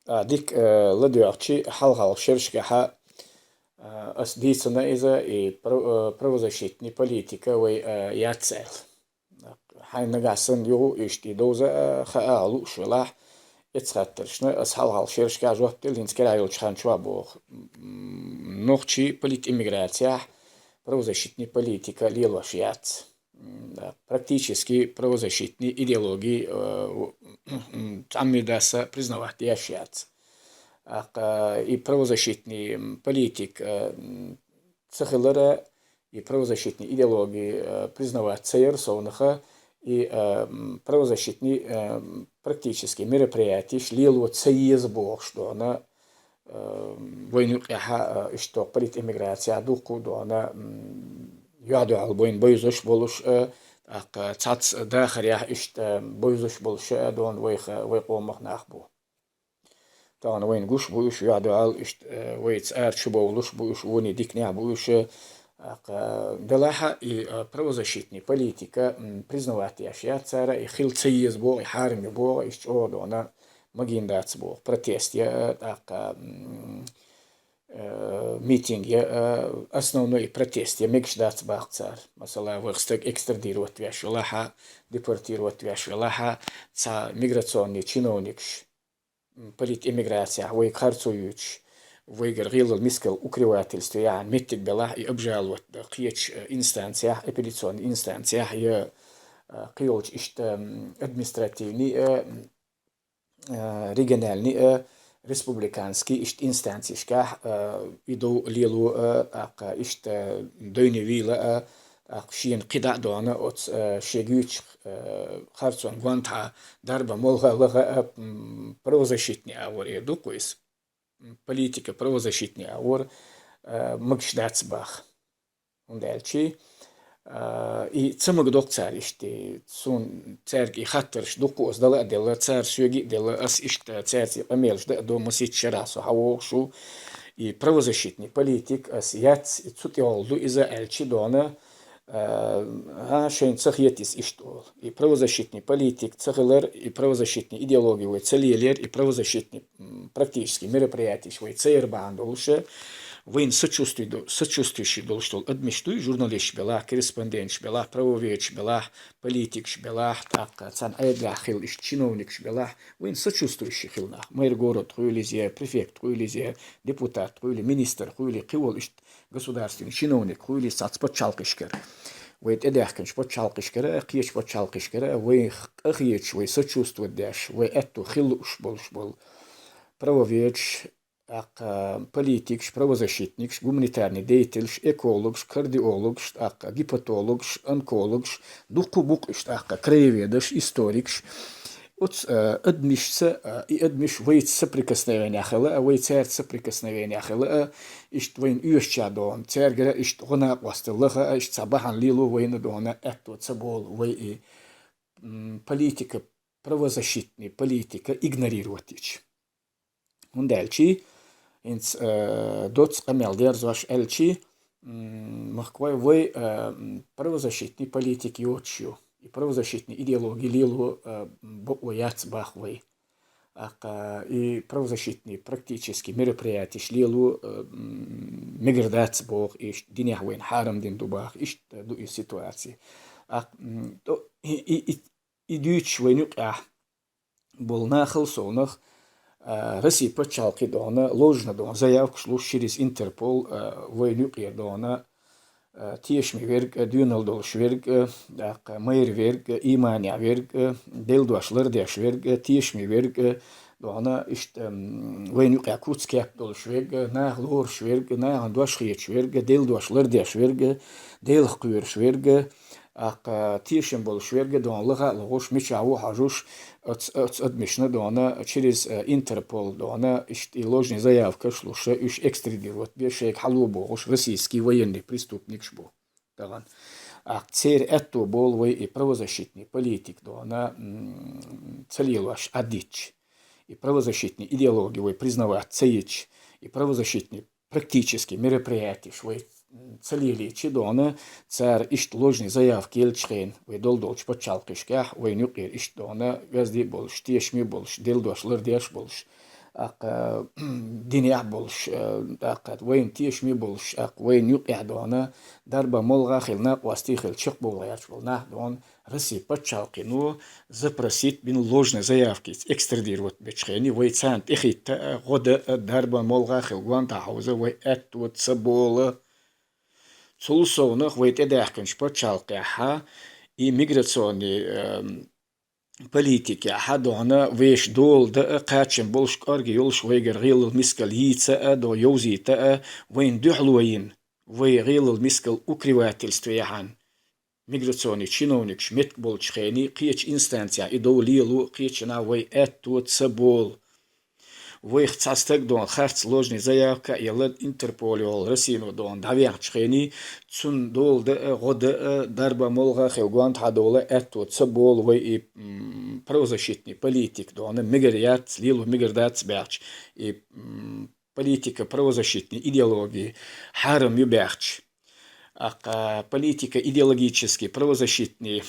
ديك لديوغتشي حلغال شرشكها أس ديسنا إذا провозащитни политика وي ياتسال حين نقاسن يو إشتي دوزا خالو شلاح يتسخطرشنا أس حلغال شرشكا جوهتل هنسكرا يلچخان شوا بوخ نوخчи полит иммиграция правозащитни политика лилош яц практически правозащитни идеологии аммидаса признавать яшяц и правозащитный политик цехилера и правозащитный идеологии признавать цейрсовнаха и правозащитный практически мероприятий шлило цейез бог, что она войну яха что полит иммиграция дуку до она яду ал войн бойзош болуш цац дахар ях ишт бойзош болуш дон войқомах нахбу طبعا وين قوش بوش يعدو على إشت ويتس أرش بولوش بوش وني ديكنيا بوش دلاحة и правозащитни политика признавать яшья цара и хил цейез бог и харми бог ишт одона магиндац бог протест я так митинг я основной протест я мекшдац бах цар масала вырстек экстрадировать вяш лаха депортировать вяш лаха ца миграционный чиновникш полит иммиграция ويخرцуюч ويغرغيل المسكل укрывательство يعني متك بلا يبجالوت قيش инстанция апелляционная инстанция я قيلش اشت административный региональный республиканский اشت инстанцийшка иду лилу اشت дойни вила شين قطع دونا أو شجوش خرطون قانتها ضربة ملغى لغة правозащитный أور يدو كويس политика правозащитный أور مقشدات بخ وندالشي и цемок док царь иште сун царь и хаттерш доку оздала дела царь сюги дела ас иште царь амелш да до масит шарасу хавокшу и правозащитный политик ас яц и цутиолду из-за эльчи дона шейн цехетис иштол и правозащитный политик цехелер и правозащитный идеологии целиелер и правозащитный практически мероприятий свой цейрбан долше войн сочувствующий должен адмиштуй журналист бела корреспондент бела правовед бела политик бела так цан айдля хил иш чиновник бела войн сочувствующий хилна мэр город хуйлизе префект хуйлизе депутат хуйли министр хуйли кивол иш государственный чиновник хуйли сацпочалкишкер ويت إداخكنش بتشالقشكرة قيش بتشالقشكرة ويخيش ويسочувствует داش ويأتو خلوش بول правоведж политикш правозащитникш гуманитарный деятельш экологш кардиологш гепатологш онкологш духубукш краеведаш историкш от адмишца и адмиш вейт соприкосновения хала вейт царь соприкосновения хала ишт вейн уйшча дон царгера ишт гона вастылыха ишт сабахан лилу вейн дона этто цабол вей политика правозащитный политика игнорировать ич ундальчи инц доц камел дерзваш эльчи махквай вей правозащитный политик йочью и правозащитной идеологии лилу бояц бахвей и правозащитные практически мероприятия шлилу миградац бог и диняхвейн харам дин дубах и ду и ситуации и дюч вейнук был нахал сонах Россия почалки дона ложно дона заявку шло через Интерпол вейнук дона تيش ميرك ديونال دولش ويرك ماير ويرك إيمانيا ويرك ديل دواشلر ديش ويرك تيش ميرك دونا إشت وين يقع كوتس كاب دولش ويرك ناه لورش ويرك ناه دوش خيتش ويرك ديل دواشلر ديش ويرك ديل خيرش ويرك تيشم بولش ويرك دون لغة لغوش ميشاو حاجوش отмешно дона через Интерпол дона и ложная заявка шлуша иш экстрадировать бешек халубош российский военный преступник шбо таган церь это был вой и правозащитный политик дона целилаш адич и правозащитный идеологии вой признавать цеич и правозащитный практически мероприятий швой целили чидона царь ишт ложный заявки эльчхен вой долдолч почалкишках вой нюкер ишт дона газди больш тешми больш делдошлар деш больш دنيا بولش وين تيش مي بولش وين يقع دونا دربا ملغا خلنا قواستي خل شق بولغاش بولنا دون رسي بتشاقينو زبرسيت بين لوجنا زيافكيت اكسترديروت بتشخيني ويتسان تخيت غدا دربا ملغا خلوان تحوزه ويأت وتسبول سولسونخ ويتداخكنش بتشاقيها иммиграционный политики حدونا ويش دول دا قاتشن بولش كارجي يولش ويجر غيل المسكال يتسا دو يوزيتا وين دحلوين وي غيل المسكال أكريواتلستويحان ميجراتسوني تشينونيك شميت بولش خيني قيتش إنستانسيا إدو ليلو قيتشنا وي أتو تسبول وي اختصاصتك دون خارج لوجني زياكا يلا انتربوليول رسينو دون دافيان تشخيني تسون دول دا غدا دربا ملغا خيوغوان تحدولا اتو تسبول وي правозащитный политик дон мигрят лилу мигрдат бяч и политика правозащитной идеологии харам юбяч политика идеологические правозащитные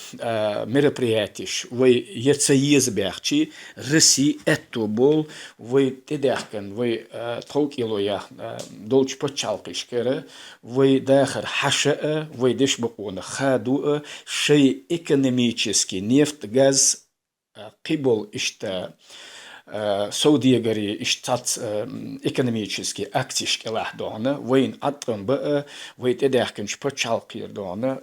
мероприятия вы яцаиз бяхчи России это был вы тедахкан вы толкилоя долч почалкишкера вы дахар хаша вы деш бакуна хаду шей экономический нефть газ قبل اشتا سعودية غري اشتات экономически актиш كلاح دونا وين أطرم بقى ويتداخكنش بتشالقير دونا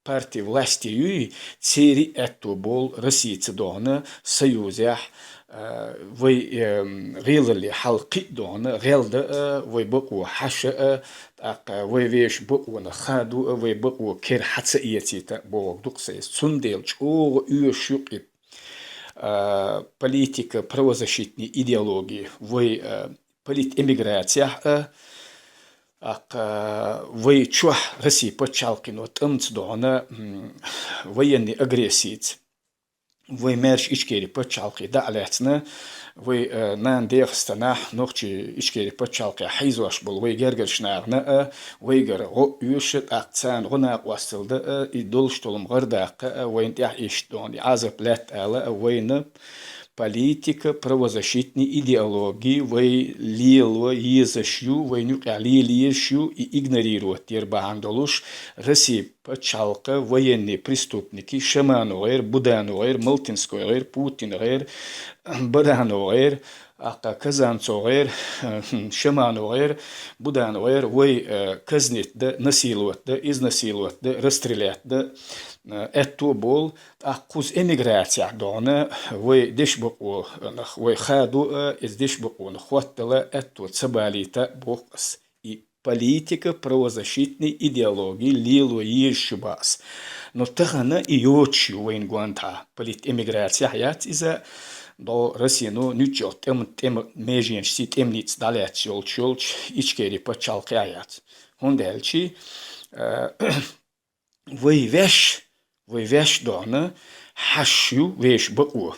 партии власти юи цери эту бол России دونا союзях وي غيل اللي حلقي دونا غيل ده وي بقوا حشا وي ويش بقوا نخادو وي بقوا كير حتسئيتي بوق دقسي سنديلش او يشوقي политика правозащитной идеологии وي политэмиграция وي чух России почалкино тымц дона военной агрессии وي مارش إشكالي بتشالقي دعلتنا وي نان ديخستنا نوختي إشكالي بتشالقي حيزوش بول وي جرجرش نارنا وي جر غو يوشت أقتان غنا وصل دا يدولش طولم غرداق وين تيح إشتون عزب لات ألا وين политика правозащитной идеологии вой лило езащу войнюк алилиещу и игнорирует тербандолуш Россия почалка военные преступники Шамановер, Будануэр, Малтинскоер, Путинер, Бадануэр, Казанцоер, Шамановер, Будануэр, вой казнит да насилует да изнасилует да расстрелять да это был аккуз эмиграция дона وي دش بقو وي خادو из دش بقو نخوتلا это цабалита бокс и политика правозащитной идеологии лилу ешубас но тахана и йочи войн гуанта полит эмиграция хаят из-за до Россию ничего тем межен си темниц далеч чолч ичкери почалки хаят он дальчи وي вещь дона حشو ويش بقوة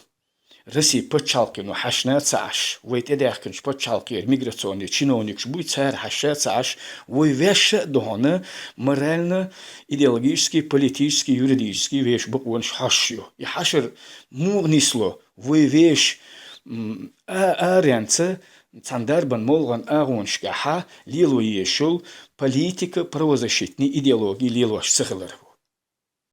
Россия почалкину حشنا цаш وي تداخكنش почалки миграционный чиновник будет царь حشا цаш وي вещь дона морально идеологический политический юридический вещь бقوة حشو и حشر мугнисло وي вещь арянца Цандарбан молган агоншкаха лилу ешул политика правозащитной идеологии лилуаш цехлер